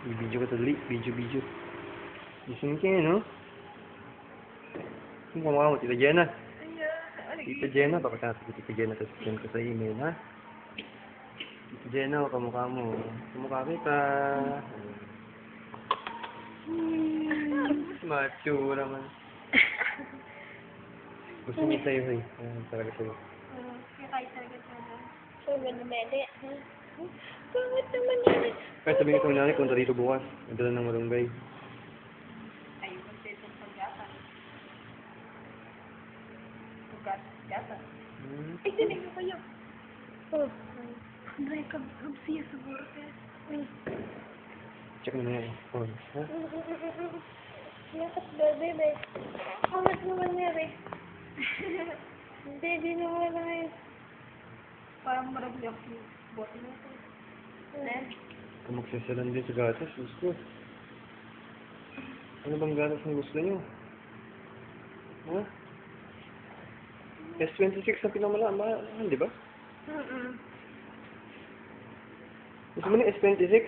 I-video ko ito dali. Video. Gising ka no? Sino kumukha mo? Tita Jenna? Tita Jenna? Baka natin ko Tita Jenna tapos send ko sa email, ha? Tita Jenna, kamukha mo. Kamukha kita. Macho naman. Gusto niya sa'yo, eh. Ayan, talaga sa'yo. Kahit talaga sana. So, ganda mede. Bakit naman yan? Kaya sabihin ko nanay, punta dito bukas. Nadala ng malunggay. Ayun, magtitong paggata. Paggata. Ay, tinig mo kayo. Oh. Andray, siya siguro ka. Check mo na yung phone, ha? Yakas ba, bebe? Angat naman niya, be. Hindi, di naman na ngayon. Parang maragyak yung bote mo ito. Kung magsasalan din sa gatas, gusto. Ano bang gatas na gusto niyo? Ha? S26 na pinamalaman, di ba? Gusto mo na S26?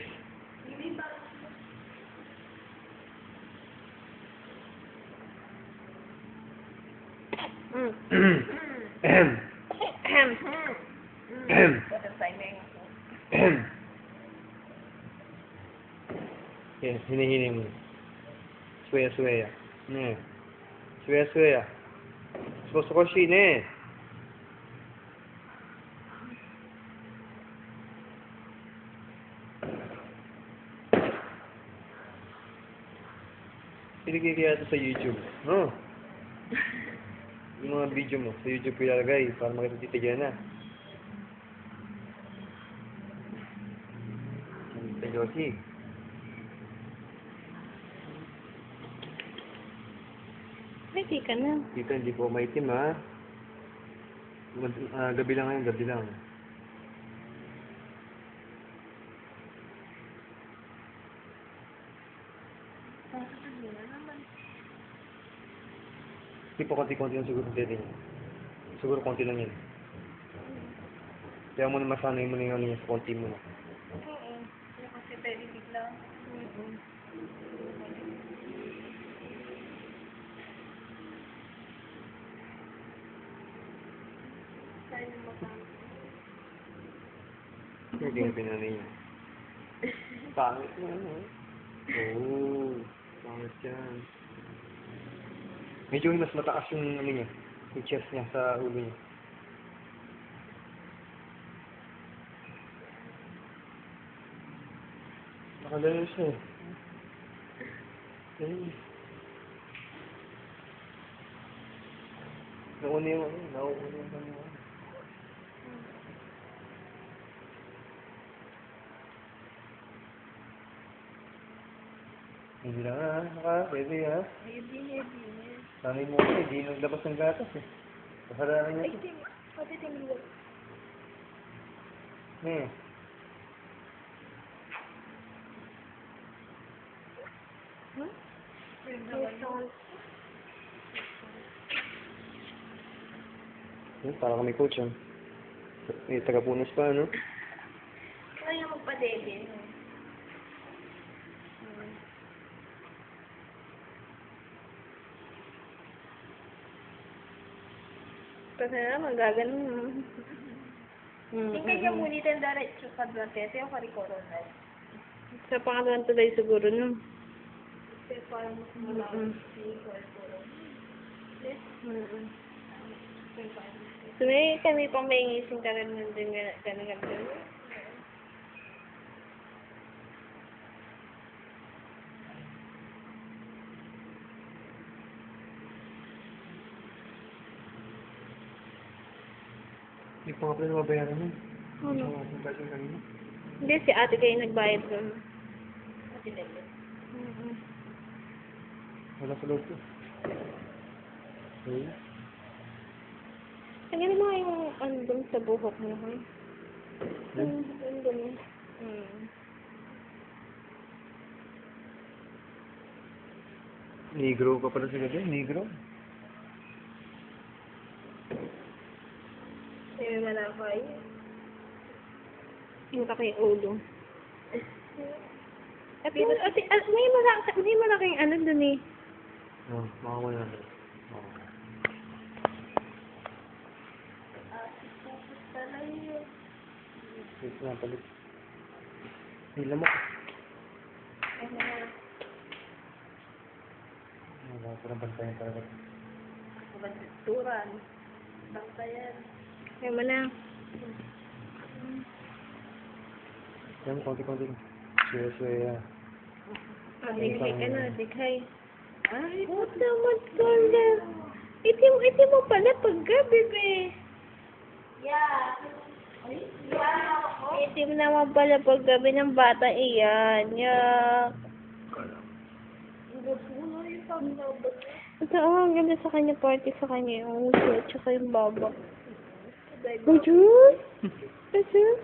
Yes, hini mo. Suya. Ne. Suya. Sukoshi ne. Pinigay kaya ito sa YouTube. No? Yung mga video mo, sa YouTube ko ilalagay para makita Tita Jenna. Tita Josie. Hindi ka na. Tita, hindi po maitim, ha? Gabi lang ngayon, gabi lang. Hindi po konti-konti lang siguro dito niya. Siguro konti lang yan. Kaya mo na masanay mo na yung ano niya sa konti mo na. Oo. Kasi pwede bigla. Hindi nga pinanay niya. Pangit na, ano? Oo. Pangit yan. Medyo mas mataas yung ano niya. Yung chest niya sa ulo niya. Nakalayo siya eh. Nauna yung ano, nauna yung ano. Hindi lang ha, pwede ha. Heavy. Sanay mo ako, hindi naglabas ng gatas eh. Kasalanan niya ito. Pati tingin. Eh. Para kami coach yan. Eh, taga-punas pa, ano? Kaya magpa-dede. Kasi naman, gaganon. Tingnan niya muna ito yung diretso sa Blanquete o Karikoronal. Sa pangalan tuloy siguro, no? Kasi parang mas malawag si Karikoronal. Sumili kami pang may ngising ka rin din gano'n. Hindi pa nga pala nababayaran mo. Ano? Kanina. Hindi, si ate kayo nagbayad doon. Ate Lele? Wala sa loob ko. Okay. Tanggalin mo nga yung ano doon sa buhok mo, ha? Yung doon. Negro ka pala sa gabi, negro. May malakay. Yung kaki ulo. May malaking ano dun eh. Oh, makakuha na. Oh. Wait na, palit. Hila mo. Wala ko na bantayan talaga. Banturan. Bantayan. Kaya mo na. Yan, konti-konti. Suya-suya. Dighay. Ay, what naman pala? Itim mo pala pagka, bebe. Yeah. Itim naman pala paggabi ng bata iyan. Yak. Ito, ang ganda sa kanya party sa kanya. Yung uso at saka yung baba. Ajun? Ajun?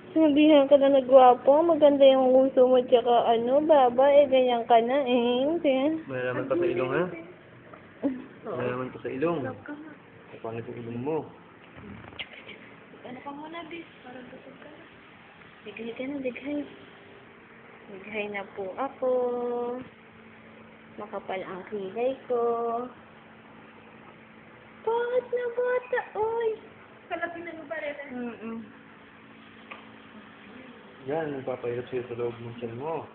Sinabihan ka na nagwapo, maganda yung uso mo tsaka baba, ganyan ka na Tiyan. Malalaman pa sa ilong, ha? Malalaman pa sa ilong. Kapangit yung ilong mo. Ano ka muna, bis? Parang busog ka na. Dighay ka na, dighay. Dighay na po ako. Makapal ang kilay ko. Bakit na bata, oy? Kalapin na ba rin? Yan, nagpapahirap sa'yo sa loob ng tiyan mo.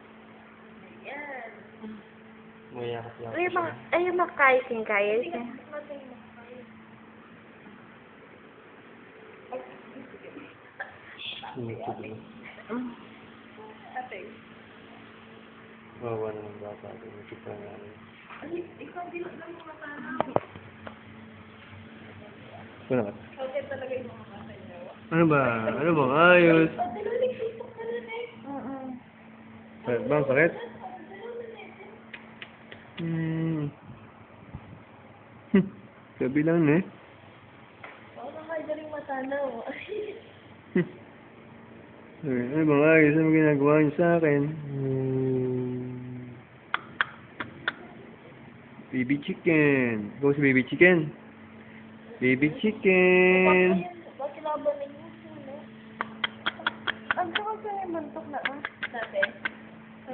Ayan. Mayakap-yakap siya. Ay, makaisin kaya siya. Wawa naman bata. Nakikip na nga rin. Ikaw, di lang mo matana. Wala ka. Okay talaga yung mga bata niya. Ano ba? Ano bang ayos? Sakit ba? Sakit? Sabi lang eh. Parang kayo rin matanaw. Ano bang ayos? Ano ginagawa niyo sa akin? Baby chicken. Go si baby chicken. Baby chicken. Bakit laban ninyo sila? Ang saka sa yung bantok na dati.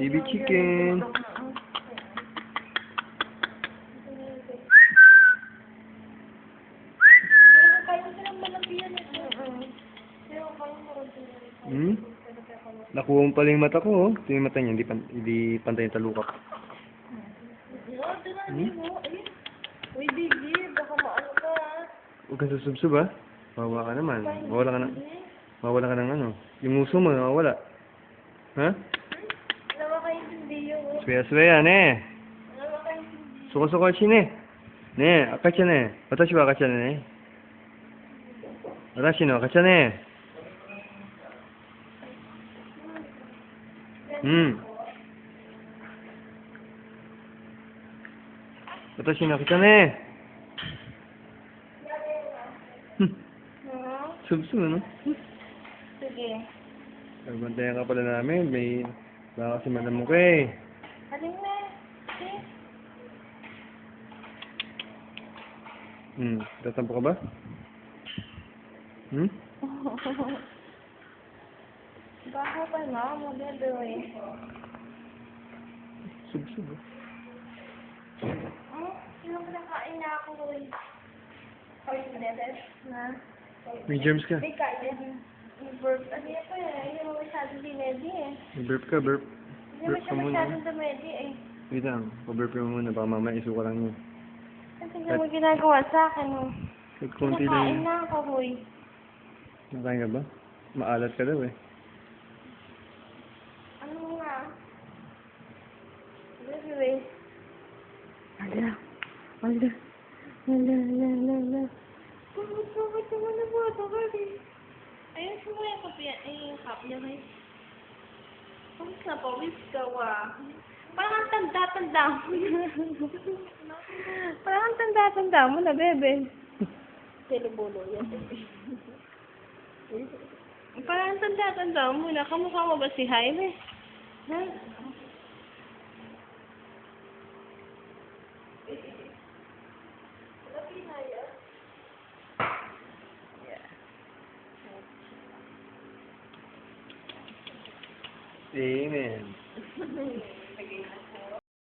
Baby chicken. Pero kayo silang malapiyan ito. Pero kayo marunong. Nakuha mo pala yung mata ko, oh. Ito yung mata niya, hindi pantay yung talukap. Uy, baby, baka maano ka, Huwag kang susubsub, ha? Mawawa ka naman. Mawala ka ng ano. Yung uso mo, mawala. Ha? Nawa kayo hindi yun. Suya-suya, ne. Nawa kayo hindi. Suko-suko shi, ne. Ne, akacha ne. Watashi wa akacha ne. Watashi no akacha ne. Watashi no akacha ne. Subsub, ano? Sige. Bantayan ka pala namin. Baka kasi madam mo ka eh. Halin na. Okay. Tatampo ka ba? Baka pa na, maganda eh. Subsub, oh. Sino pinakain na ako eh? Kawin mo na? May germs ka. May kain. May burp. Ano yan po eh? Hindi mo masyadong dinedi eh. Burp ka, burp. Hindi mo siya masyadong dumedi eh. Wait lang, pa-burp mo muna. Baka mamaya isuka lang yun. Kasi hindi mo ginagawa sa akin oh. Kahit konti Pinakain lang. na ako hoy. Nakain ka ba? Maalat ka daw eh. Ano nga? Anyway. Ala. Bakit naman na bata ka rin? Ayun, sumaya yung kapya. Ay, yung kapya guys. Pawis na pawis ka Parang ang tanda-tanda mo. Parang ang tanda-tanda mo na, bebe. Telebulo yan. Parang ang tanda-tanda mo na. Kamukha mo ba si Jaime? Ha? Amen.